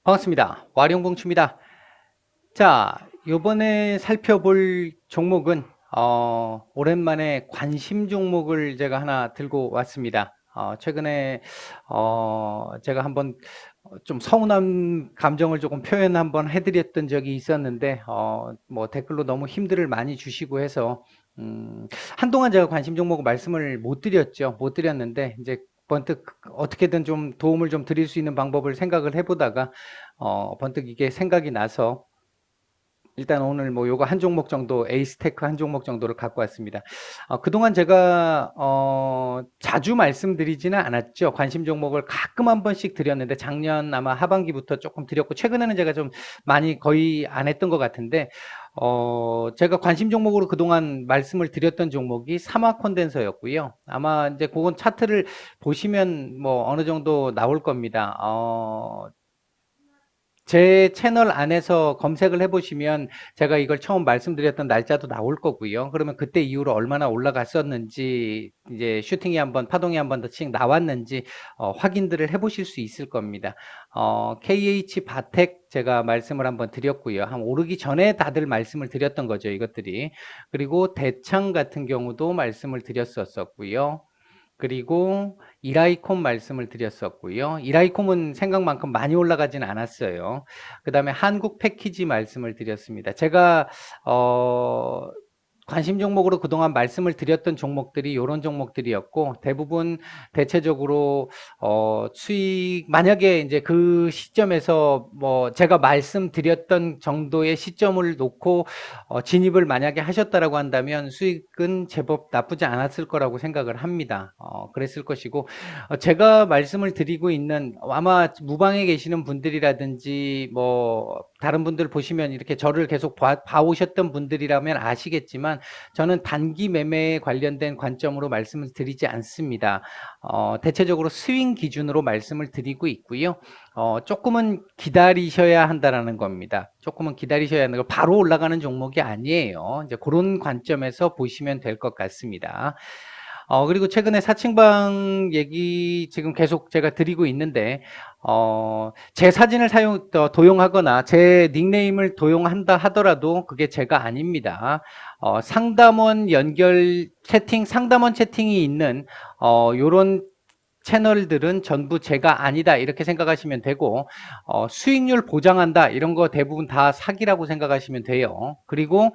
반갑습니다. 와룡봉추입니다. 자, 요번에 살펴볼 종목은 오랜만에 관심 종목을 제가 하나 들고 왔습니다. 최근에 제가 한번 좀 서운한 감정을 조금 표현 한번 해드렸던 적이 있었는데 뭐 댓글로 너무 힘들을 많이 주시고 해서 한동안 제가 관심 종목 말씀을 못 드렸죠. 못 드렸는데 이제 번뜩 어떻게든 좀 도움을 좀 드릴 수 있는 방법을 생각을 해보다가 번뜩 이게 생각이 나서 일단 오늘 뭐 요거 한 종목 정도, 에이스테크 한 종목 정도를 갖고 왔습니다. 그동안 제가 자주 말씀드리지는 않았죠. 관심 종목을 가끔 한 번씩 드렸는데 작년 아마 하반기부터 조금 드렸고 최근에는 제가 좀 많이 거의 안 했던 것 같은데 제가 관심 종목으로 그동안 말씀을 드렸던 종목이 사마 콘덴서였고요. 아마 이제 그건 차트를 보시면 뭐 어느 정도 나올 겁니다. 제 채널 안에서 검색을 해보시면 제가 이걸 처음 말씀드렸던 날짜도 나올 거고요. 그러면 그때 이후로 얼마나 올라갔었는지 이제 슈팅이 한번 파동이 한번 더 나왔는지 확인들을 해보실 수 있을 겁니다. KH 바텍 제가 말씀을 한번 드렸고요. 한 오르기 전에 다들 말씀을 드렸던 거죠. 이것들이. 그리고 대창 같은 경우도 말씀을 드렸었고요. 그리고 이라이콤 말씀을 드렸었고요. 이라이콤은 생각만큼 많이 올라가지는 않았어요. 그 다음에 한국 패키지 말씀을 드렸습니다. 제가 관심 종목으로 그동안 말씀을 드렸던 종목들이 이런 종목들이었고 대부분 대체적으로 수익 만약에 이제 그 시점에서 뭐 제가 말씀드렸던 정도의 시점을 놓고 진입을 만약에 하셨다라고 한다면 수익은 제법 나쁘지 않았을 거라고 생각을 합니다. 그랬을 것이고 제가 말씀을 드리고 있는 아마 무방에 계시는 분들이라든지 뭐 다른 분들 보시면 이렇게 저를 계속 봐오셨던 분들이라면 아시겠지만 저는 단기 매매에 관련된 관점으로 말씀을 드리지 않습니다. 대체적으로 스윙 기준으로 말씀을 드리고 있고요. 조금은 기다리셔야 한다라는 겁니다. 조금은 기다리셔야 하는 거 바로 올라가는 종목이 아니에요. 이제 그런 관점에서 보시면 될 것 같습니다. 그리고 최근에 사칭방 얘기 지금 계속 제가 드리고 있는데, 제 사진을 도용하거나 제 닉네임을 도용한다 하더라도 그게 제가 아닙니다. 상담원 연결 채팅, 상담원 채팅이 있는, 요런 채널들은 전부 제가 아니다 이렇게 생각하시면 되고 수익률 보장한다 이런 거 대부분 다 사기라고 생각하시면 돼요. 그리고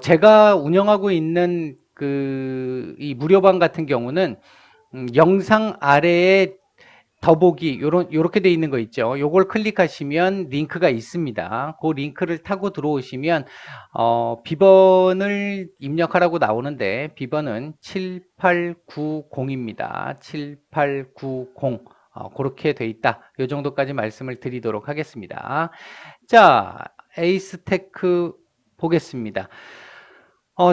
제가 운영하고 있는 이 무료방 같은 경우는 영상 아래에 더보기 요렇게 돼 있는 거 있죠. 요걸 클릭하시면 링크가 있습니다. 그 링크를 타고 들어오시면 비번을 입력하라고 나오는데 비번은 7890입니다. 7890 그렇게 돼 있다. 요 정도까지 말씀을 드리도록 하겠습니다. 자, 에이스테크 보겠습니다.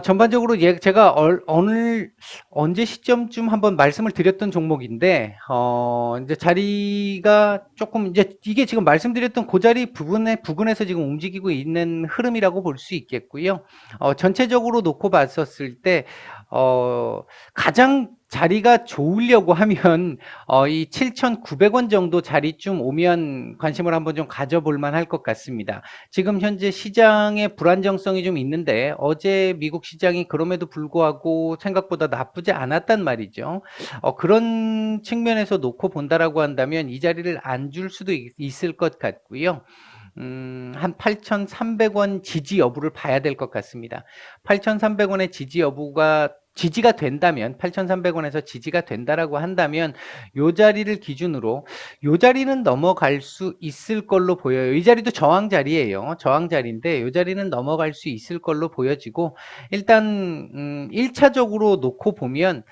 전반적으로 제가 언제 시점쯤 한번 말씀을 드렸던 종목인데, 이제 자리가 조금, 이제 이게 지금 말씀드렸던 그 자리 부근에서 지금 움직이고 있는 흐름이라고 볼 수 있겠고요. 전체적으로 놓고 봤었을 때, 가장 자리가 좋으려고 하면 이 7,900원 정도 자리쯤 오면 관심을 한번 좀 가져볼 만할 것 같습니다. 지금 현재 시장의 불안정성이 좀 있는데 어제 미국 시장이 그럼에도 불구하고 생각보다 나쁘지 않았단 말이죠. 그런 측면에서 놓고 본다라고 한다면 이 자리를 안 줄 수도 있을 것 같고요. 한 8,300원 지지 여부를 봐야 될 것 같습니다. 8,300원의 지지가 된다면 8,300원에서 지지가 된다라고 한다면 요 자리를 기준으로 요 자리는 넘어갈 수 있을 걸로 보여요. 이 자리도 저항 자리예요. 저항 자리인데 요 자리는 넘어갈 수 있을 걸로 보여지고 일단 1차적으로 놓고 보면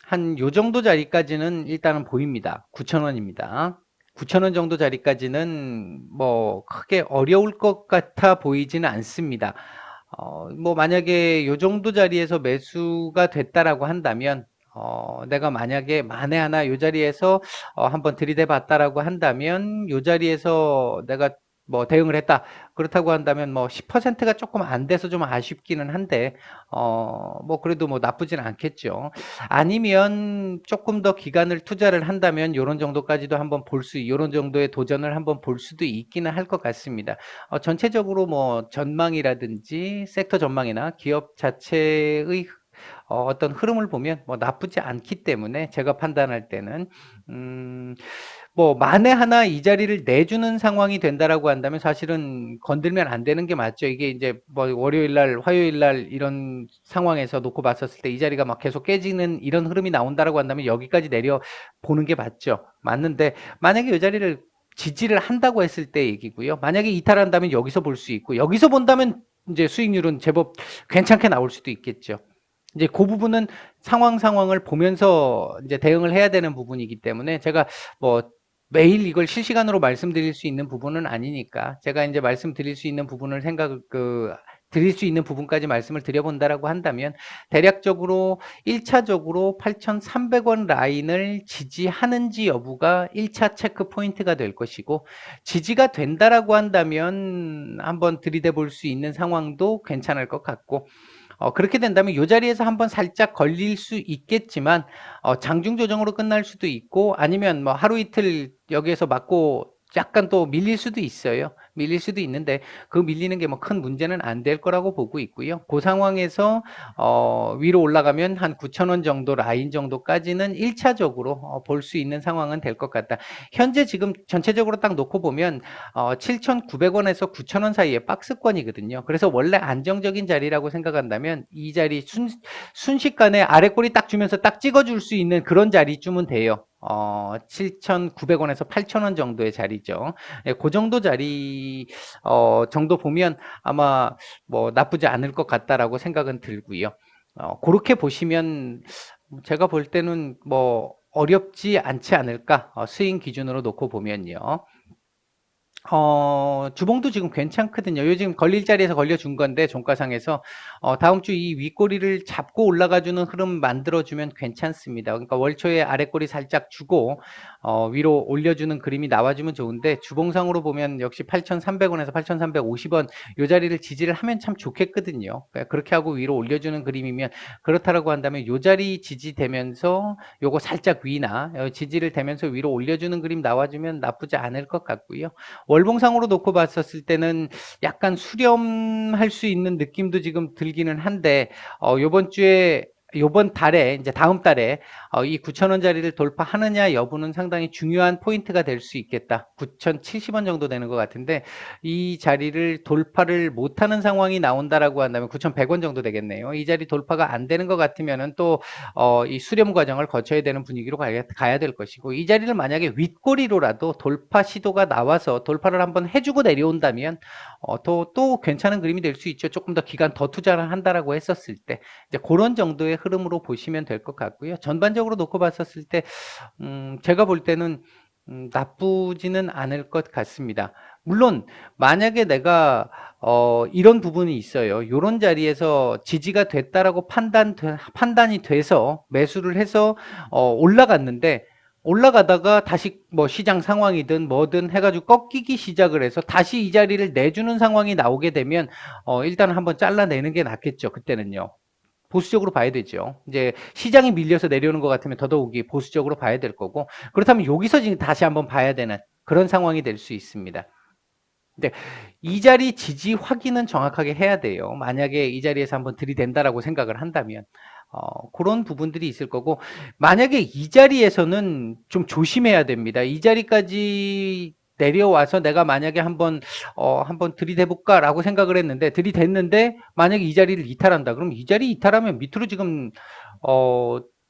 한 요 정도 자리까지는 일단은 보입니다. 9,000원입니다. 9,000원 정도 자리까지는 뭐 크게 어려울 것 같아 보이지는 않습니다. 뭐 만약에 요 정도 자리에서 매수가 됐다라고 한다면 내가 만약에 만에 하나 요 자리에서 한번 들이대 봤다라고 한다면 요 자리에서 내가 뭐 대응을 했다. 그렇다고 한다면 뭐 10%가 조금 안 돼서 좀 아쉽기는 한데 뭐 그래도 뭐 나쁘진 않겠죠. 아니면 조금 더 기간을 투자를 한다면 요런 정도까지도 한번 요런 정도의 도전을 한번 볼 수도 있기는 할 것 같습니다. 전체적으로 뭐 전망이라든지 섹터 전망이나 기업 자체의 어떤 흐름을 보면 뭐 나쁘지 않기 때문에 제가 판단할 때는 뭐 만에 하나 이 자리를 내주는 상황이 된다라고 한다면 사실은 건들면 안 되는 게 맞죠. 이게 이제 뭐 월요일 날, 화요일 날 이런 상황에서 놓고 봤었을 때 이 자리가 막 계속 깨지는 이런 흐름이 나온다라고 한다면 여기까지 내려 보는 게 맞죠. 맞는데 만약에 이 자리를 지지를 한다고 했을 때 얘기고요. 만약에 이탈한다면 여기서 볼 수 있고 여기서 본다면 이제 수익률은 제법 괜찮게 나올 수도 있겠죠. 이제 그 부분은 상황을 보면서 이제 대응을 해야 되는 부분이기 때문에 제가 뭐 매일 이걸 실시간으로 말씀드릴 수 있는 부분은 아니니까 제가 이제 말씀드릴 수 있는 부분을 드릴 수 있는 부분까지 말씀을 드려본다라고 한다면 대략적으로 1차적으로 8,300원 라인을 지지하는지 여부가 1차 체크 포인트가 될 것이고 지지가 된다라고 한다면 한번 들이대 볼 수 있는 상황도 괜찮을 것 같고 그렇게 된다면 이 자리에서 한번 살짝 걸릴 수 있겠지만 장중 조정으로 끝날 수도 있고 아니면 뭐 하루 이틀 여기에서 맞고 약간 또 밀릴 수도 있어요. 밀릴 수도 있는데 그 밀리는 게 뭐 큰 문제는 안 될 거라고 보고 있고요. 그 상황에서 위로 올라가면 한 9,000원 정도 라인 정도까지는 1차적으로 볼 수 있는 상황은 될 것 같다. 현재 지금 전체적으로 딱 놓고 보면 7,900원에서 9,000원 사이에 박스권이거든요. 그래서 원래 안정적인 자리라고 생각한다면 이 자리 순식간에 아래 꼬리 딱 주면서 딱 찍어줄 수 있는 그런 자리쯤은 돼요. 7,900원에서 8,000원 정도의 자리죠. 예, 그 정도 자리 정도 보면 아마 뭐 나쁘지 않을 것 같다라고 생각은 들고요. 그렇게 보시면 제가 볼 때는 뭐 어렵지 않지 않을까? 스윙 기준으로 놓고 보면요. 주봉도 지금 괜찮거든요. 요즘 걸릴 자리에서 걸려준 건데, 종가상에서, 다음 주 이 윗꼬리를 잡고 올라가주는 흐름 만들어주면 괜찮습니다. 그러니까 월초에 아랫꼬리 살짝 주고, 위로 올려주는 그림이 나와주면 좋은데, 주봉상으로 보면 역시 8,300원에서 8,350원, 요 자리를 지지를 하면 참 좋겠거든요. 그러니까 그렇게 하고 위로 올려주는 그림이면, 그렇다라고 한다면 요 자리 지지되면서, 요거 살짝 위나, 지지를 되면서 위로 올려주는 그림 나와주면 나쁘지 않을 것 같고요. 월봉상으로 놓고 봤었을 때는 약간 수렴할 수 있는 느낌도 지금 들기는 한데 요번 달에 이제 다음 달에 이 9,000원짜리를 돌파하느냐 여부는 상당히 중요한 포인트가 될 수 있겠다. 9,070원 정도 되는 것 같은데 이 자리를 돌파를 못하는 상황이 나온다라고 한다면 9,100원 정도 되겠네요. 이 자리 돌파가 안 되는 것 같으면은 또 이 수렴 과정을 거쳐야 되는 분위기로 가야 될 것이고 이 자리를 만약에 윗꼬리로라도 돌파 시도가 나와서 돌파를 한번 해주고 내려온다면 또 괜찮은 그림이 될 수 있죠. 조금 더 기간 더 투자를 한다라고 했었을 때 이제 그런 정도의 흐름으로 보시면 될 것 같고요. 전반적으로 놓고 봤었을 때 제가 볼 때는 나쁘지는 않을 것 같습니다. 물론 만약에 내가 이런 부분이 있어요. 요런 자리에서 지지가 됐다라고 판단이 돼서 매수를 해서 올라갔는데 올라가다가 다시 뭐 시장 상황이든 뭐든 해가지고 꺾이기 시작을 해서 다시 이 자리를 내주는 상황이 나오게 되면 일단 한번 잘라내는 게 낫겠죠. 그때는요. 보수적으로 봐야 되죠. 이제 시장이 밀려서 내려오는 것 같으면 더더욱이 보수적으로 봐야 될 거고 그렇다면 여기서 지금 다시 한번 봐야 되는 그런 상황이 될 수 있습니다. 근데 이 자리 지지 확인은 정확하게 해야 돼요. 만약에 이 자리에서 한번 들이댄다라고 생각을 한다면 그런 부분들이 있을 거고 만약에 이 자리에서는 좀 조심해야 됩니다. 이 자리까지 내려와서 내가 만약에 한번 들이대볼까라고 생각을 했는데 들이댔는데 만약에 이 자리를 이탈한다. 그럼 이 자리 이탈하면 밑으로 지금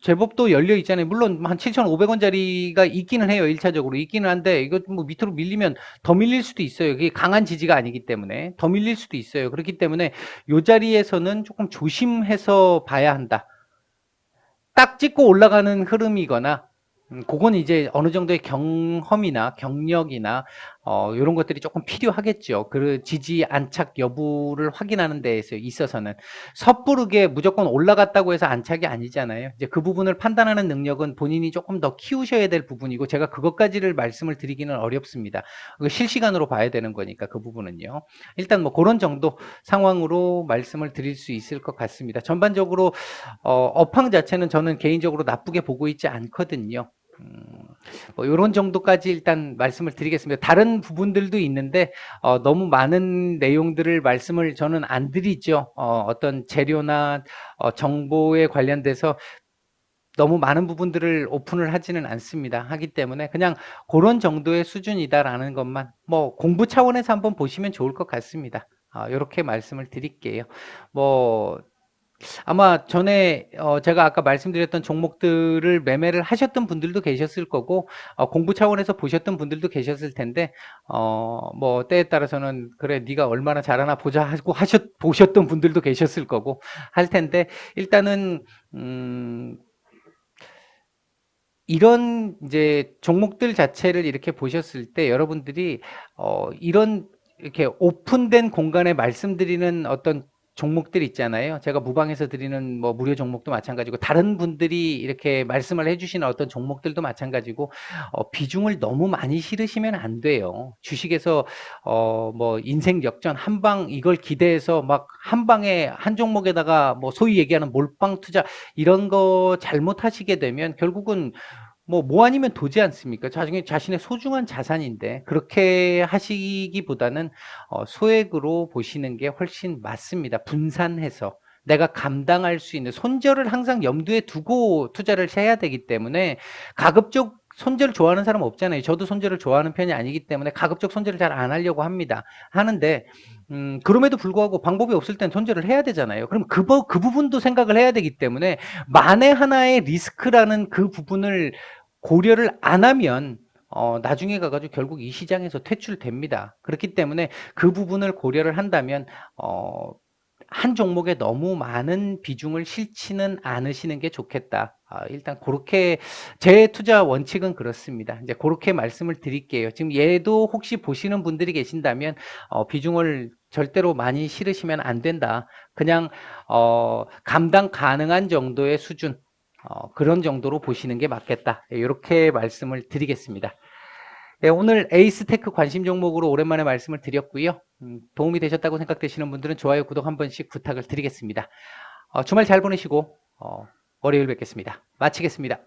제법 또 열려 있잖아요. 물론 한 7,500원짜리가 있기는 해요. 1차적으로 있기는 한데 이거 뭐 밑으로 밀리면 더 밀릴 수도 있어요. 그게 강한 지지가 아니기 때문에 더 밀릴 수도 있어요. 그렇기 때문에 이 자리에서는 조금 조심해서 봐야 한다. 딱 찍고 올라가는 흐름이거나 그건 이제 어느 정도의 경험이나 경력이나 요런 것들이 조금 필요하겠죠. 그 지지 안착 여부를 확인하는 데 있어서는. 섣부르게 무조건 올라갔다고 해서 안착이 아니잖아요. 이제 그 부분을 판단하는 능력은 본인이 조금 더 키우셔야 될 부분이고, 제가 그것까지를 말씀을 드리기는 어렵습니다. 실시간으로 봐야 되는 거니까 그 부분은요. 일단 뭐 그런 정도 상황으로 말씀을 드릴 수 있을 것 같습니다. 전반적으로 업황 자체는 저는 개인적으로 나쁘게 보고 있지 않거든요. 뭐 요런 정도까지 일단 말씀을 드리겠습니다. 다른 부분들도 있는데 너무 많은 내용들을 말씀을 저는 안 드리죠. 어떤 재료나 정보에 관련돼서 너무 많은 부분들을 오픈을 하지는 않습니다. 하기 때문에 그냥 그런 정도의 수준이다라는 것만 뭐 공부 차원에서 한번 보시면 좋을 것 같습니다. 요렇게 말씀을 드릴게요. 뭐 아마 전에 제가 아까 말씀드렸던 종목들을 매매를 하셨던 분들도 계셨을 거고, 공부 차원에서 보셨던 분들도 계셨을 텐데, 뭐 때에 따라서는 그래 네가 얼마나 잘하나 보자 하고 보셨던 분들도 계셨을 거고 할 텐데, 일단은 이런 이제 종목들 자체를 이렇게 보셨을 때 여러분들이 이런 이렇게 오픈된 공간에 말씀드리는 어떤 종목들 있잖아요. 제가 무방에서 드리는 뭐 무료 종목도 마찬가지고, 다른 분들이 이렇게 말씀을 해주시는 어떤 종목들도 마찬가지고, 비중을 너무 많이 실으시면 안 돼요. 주식에서 뭐 인생 역전 한 방 이걸 기대해서 막 한 방에 한 종목에다가 뭐 소위 얘기하는 몰빵 투자 이런 거 잘못하시게 되면 결국은 뭐 아니면 도지 않습니까? 자신의 소중한 자산인데, 그렇게 하시기보다는 소액으로 보시는 게 훨씬 맞습니다. 분산해서 내가 감당할 수 있는 손절을 항상 염두에 두고 투자를 해야 되기 때문에, 가급적 손절 좋아하는 사람 없잖아요. 저도 손절을 좋아하는 편이 아니기 때문에 가급적 손절을 잘 안 하려고 합니다. 하는데 그럼에도 불구하고 방법이 없을 땐 손절을 해야 되잖아요. 그럼 그 부분도 생각을 해야 되기 때문에, 만에 하나의 리스크라는 그 부분을 고려를 안 하면 나중에 가가지고 결국 이 시장에서 퇴출됩니다. 그렇기 때문에 그 부분을 고려를 한다면 한 종목에 너무 많은 비중을 실지는 않으시는 게 좋겠다. 일단 그렇게 제 투자 원칙은 그렇습니다. 이제 그렇게 말씀을 드릴게요. 지금 얘도 혹시 보시는 분들이 계신다면 비중을 절대로 많이 실으시면 안 된다. 그냥 감당 가능한 정도의 수준, 그런 정도로 보시는 게 맞겠다. 이렇게 말씀을 드리겠습니다. 네, 오늘 에이스테크 관심 종목으로 오랜만에 말씀을 드렸고요. 도움이 되셨다고 생각되시는 분들은 좋아요, 구독 한 번씩 부탁을 드리겠습니다. 주말 잘 보내시고 월요일 뵙겠습니다. 마치겠습니다.